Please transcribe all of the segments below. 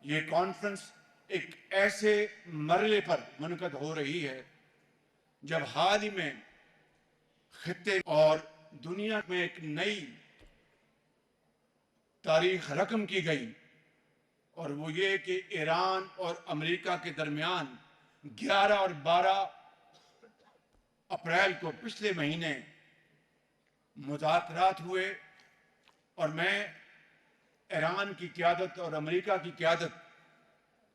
یہ کانفرنس ایک ایسے مرحلے پر منعقد ہو رہی ہے جب حال ہی میں خطے اور دنیا میں ایک نئی تاریخ رقم کی گئی، اور وہ یہ کہ ایران اور امریکہ کے درمیان 11 اور 12 اپریل کو پچھلے مہینے مذاکرات ہوئے، اور میں ایران کی قیادت اور امریکہ کی قیادت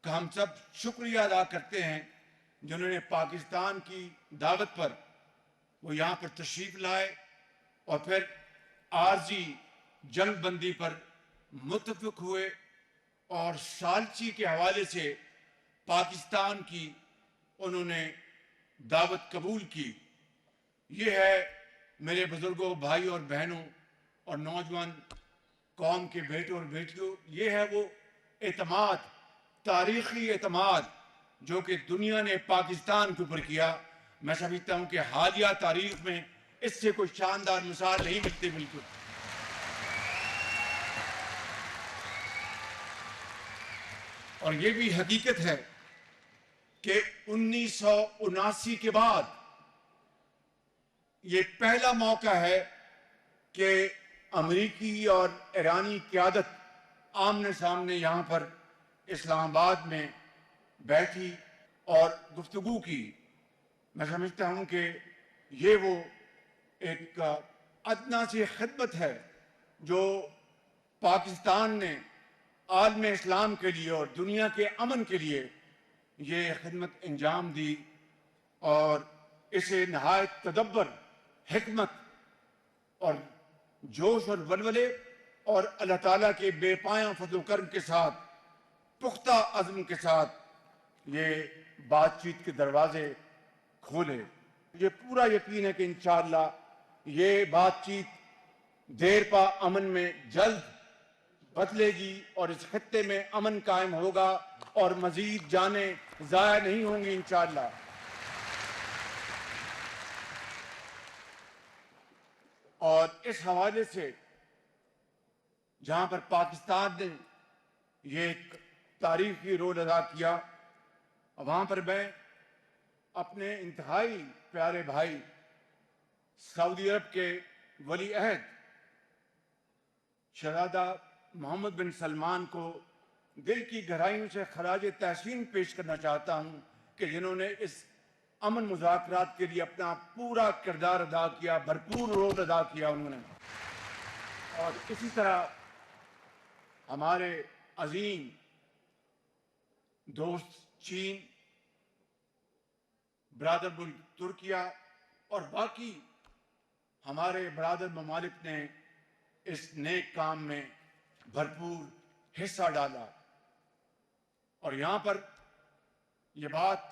کا ہم سب شکریہ ادا کرتے ہیں جنہوں نے پاکستان کی دعوت پر وہ یہاں پر تشریف لائے اور پھر عارضی جنگ بندی پر متفق ہوئے اور ثالثی کے حوالے سے پاکستان کی انہوں نے دعوت قبول کی۔ یہ ہے میرے بزرگوں، بھائی اور بہنوں اور نوجوان قوم کے بیٹوں اور بیٹیوں، یہ ہے وہ اعتماد، تاریخی اعتماد جو کہ دنیا نے پاکستان کے اوپر کیا۔ میں سمجھتا ہوں کہ حالیہ تاریخ میں اس سے کوئی شاندار مثال نہیں ملتی بالکل۔ اور یہ بھی حقیقت ہے کہ 1979 کے بعد یہ پہلا موقع ہے کہ امریکی اور ایرانی قیادت آمنے سامنے یہاں پر اسلام آباد میں بیٹھی اور گفتگو کی۔ میں سمجھتا ہوں کہ یہ وہ ایک ادنا سی خدمت ہے جو پاکستان نے عالم اسلام کے لیے اور دنیا کے امن کے لیے یہ خدمت انجام دی، اور اسے نہایت تدبر، حکمت اور جوش اور ولولے اور اللہ تعالیٰ کے بے پایاں فضل و کرم کے ساتھ، پختہ عزم کے ساتھ یہ بات چیت کے دروازے کھولے۔ یہ پورا یقین ہے کہ انشاءاللہ یہ بات چیت دیر پا امن میں جلد بدلے گی اور اس خطے میں امن قائم ہوگا اور مزید جانیں ضائع نہیں ہوں گی انشاءاللہ۔ اور اس حوالے سے جہاں پر پاکستان نے یہ ایک تاریخی رول ادا کیا، وہاں پر میں اپنے انتہائی پیارے بھائی سعودی عرب کے ولی عہد شہزادہ محمد بن سلمان کو دل کی گہرائیوں سے خراج تحسین پیش کرنا چاہتا ہوں کہ جنہوں نے اس امن مذاکرات کے لیے اپنا پورا کردار ادا کیا، بھرپور رول ادا کیا انہوں نے۔ اور اسی طرح ہمارے عظیم دوست چین، برادر ملک ترکیہ اور باقی ہمارے برادر ممالک نے اس نیک کام میں بھرپور حصہ ڈالا۔ اور یہاں پر یہ بات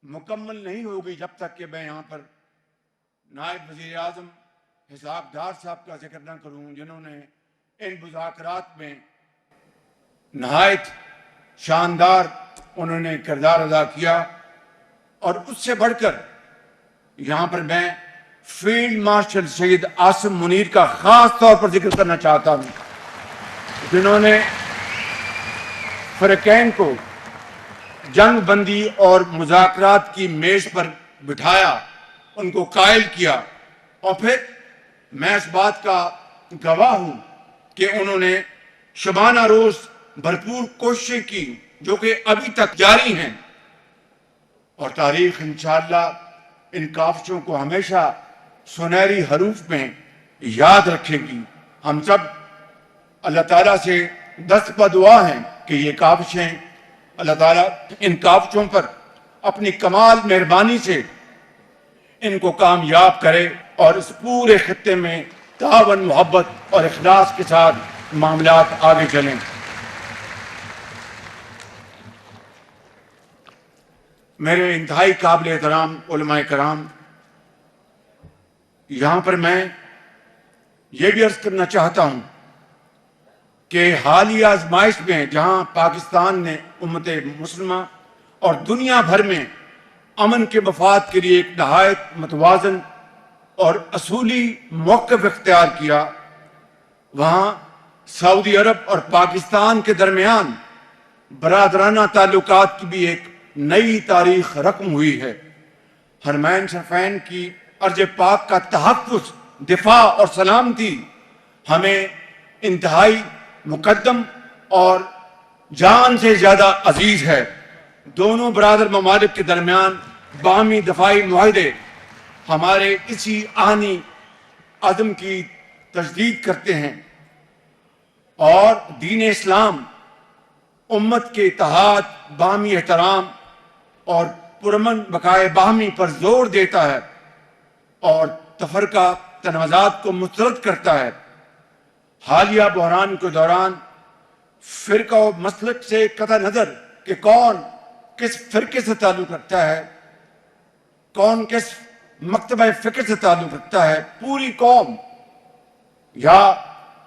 مکمل نہیں ہوگی جب تک کہ میں یہاں پر نائب وزیر اعظم اسحاق ڈار صاحب کا ذکر نہ کروں، جنہوں نے ان مذاکرات میں نہایت شاندار انہوں نے کردار ادا کیا۔ اور اس سے بڑھ کر یہاں پر میں فیلڈ مارشل سید عاصم منیر کا خاص طور پر ذکر کرنا چاہتا ہوں، جنہوں نے فریقین کو جنگ بندی اور مذاکرات کی میز پر بٹھایا، ان کو قائل کیا، اور پھر میں اس بات کا گواہ ہوں کہ انہوں نے شبانہ روز بھرپور کوششیں کی جو کہ ابھی تک جاری ہیں، اور تاریخ انشاءاللہ ان کاوشوں کو ہمیشہ سنہری حروف میں یاد رکھے گی۔ ہم سب اللہ تعالیٰ سے دست بدعا ہیں کہ یہ کاوشیں اللہ تعالیٰ ان کاوشوں پر اپنی کمال مہربانی سے ان کو کامیاب کرے اور اس پورے خطے میں تعاون، محبت اور اخلاص کے ساتھ معاملات آگے چلیں۔ میرے انتہائی قابل احترام علماء کرام، یہاں پر میں یہ بھی عرض کرنا چاہتا ہوں کہ حالیہ آزمائش میں جہاں پاکستان نے امت مسلمہ اور دنیا بھر میں امن کے مفاد کے لیے ایک نہایت متوازن اور اصولی موقف اختیار کیا، وہاں سعودی عرب اور پاکستان کے درمیان برادرانہ تعلقات کی بھی ایک نئی تاریخ رقم ہوئی ہے۔ حرمین شریفین کی ارض پاک کا تحفظ، دفاع اور سلامتی ہمیں انتہائی مقدم اور جان سے زیادہ عزیز ہے۔ دونوں برادر ممالک کے درمیان باہمی دفاعی معاہدے ہمارے اسی آہنی عزم کی تجدید کرتے ہیں اور دین اسلام امت کے اتحاد، باہمی احترام اور پرامن بقائے باہمی پر زور دیتا ہے اور تفرقہ تنازعات کو مسترد کرتا ہے۔ حالیہ بحران کے دوران فرقہ و مسلک سے قطع نظر کہ کون کس فرقے سے تعلق رکھتا ہے، کون کس مکتبہ فکر سے تعلق رکھتا ہے، پوری قوم یا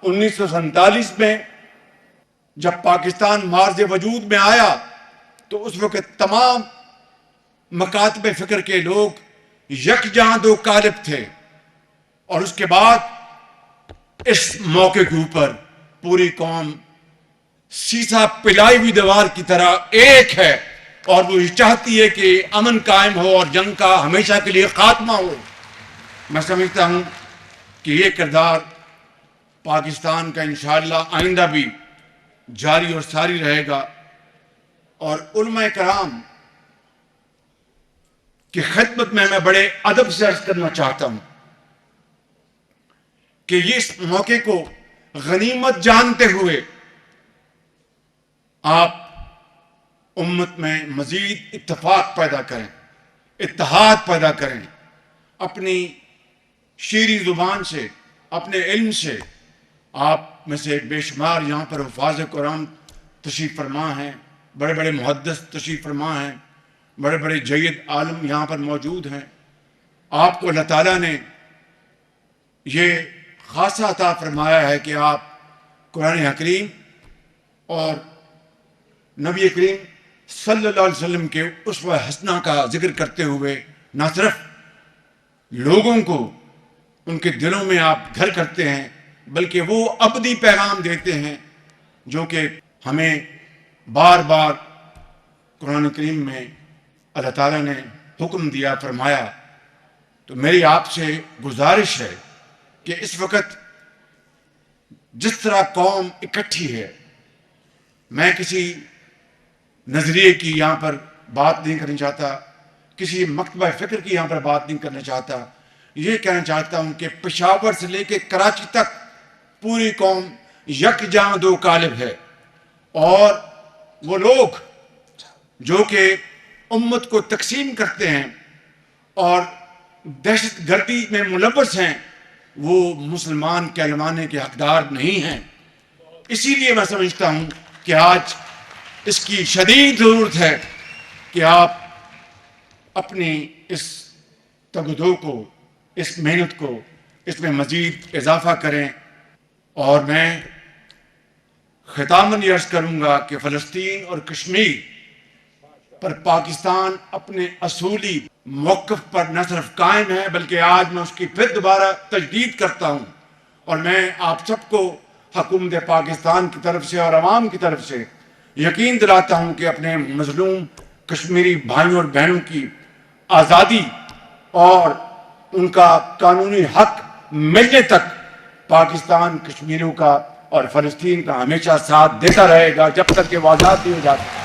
1947 میں جب پاکستان مارز وجود میں آیا تو اس وقت تمام مکاتب فکر کے لوگ یکجاں دو قالب تھے، اور اس کے بعد اس موقع کے اوپر پوری قوم سیسا پلائی ہوئی دیوار کی طرح ایک ہے اور وہ یہ چاہتی ہے کہ امن قائم ہو اور جنگ کا ہمیشہ کے لیے خاتمہ ہو۔ میں سمجھتا ہوں کہ یہ کردار پاکستان کا انشاءاللہ آئندہ بھی جاری اور ساری رہے گا، اور علماء کرام کی خدمت میں بڑے ادب سے عرض کرنا چاہتا ہوں کہ یہ اس موقع کو غنیمت جانتے ہوئے آپ امت میں مزید اتفاق پیدا کریں، اتحاد پیدا کریں، اپنی شیریں زبان سے، اپنے علم سے۔ آپ میں سے بے شمار یہاں پر حفاظ قرآن تشریف فرما ہیں، بڑے بڑے محدث تشریف فرما ہیں، بڑے بڑے جید عالم یہاں پر موجود ہیں۔ آپ کو اللہ تعالیٰ نے یہ خاصہ عطا فرمایا ہے کہ آپ قرآن حکیم اور نبی کریم صلی اللہ علیہ وسلم کے اسوہ حسنہ کا ذکر کرتے ہوئے نہ صرف لوگوں کو ان کے دلوں میں آپ گھر کرتے ہیں، بلکہ وہ ابدی پیغام دیتے ہیں جو کہ ہمیں بار بار قرآن کریم میں اللہ تعالیٰ نے حکم دیا، فرمایا۔ تو میری آپ سے گزارش ہے کہ اس وقت جس طرح قوم اکٹھی ہے، میں کسی نظریے کی یہاں پر بات نہیں کرنا چاہتا، کسی مکتبہ فکر کی یہاں پر بات نہیں کرنا چاہتا، یہ کہنا چاہتا ہوں کہ پشاور سے لے کے کراچی تک پوری قوم یکجاں دو قالب ہے، اور وہ لوگ جو کہ امت کو تقسیم کرتے ہیں اور دہشت گردی میں ملوث ہیں، وہ مسلمان کہلوانے کے حقدار نہیں ہیں۔ اسی لیے میں سمجھتا ہوں کہ آج اس کی شدید ضرورت ہے کہ آپ اپنی اس تگدو کو، اس محنت کو، اس میں مزید اضافہ کریں۔ اور میں ختاماً یہ عرض کروں گا کہ فلسطین اور کشمیر پر پاکستان اپنے اصولی موقف پر نہ صرف قائم ہے، بلکہ آج میں اس کی پھر دوبارہ تجدید کرتا ہوں، اور میں آپ سب کو حکومت پاکستان کی طرف سے اور عوام کی طرف سے یقین دلاتا ہوں کہ اپنے مظلوم کشمیری بھائیوں اور بہنوں کی آزادی اور ان کا قانونی حق ملنے تک پاکستان کشمیریوں کا اور فلسطین کا ہمیشہ ساتھ دیتا رہے گا، جب تک کہ وہ آزاد نہیں ہو جاتے۔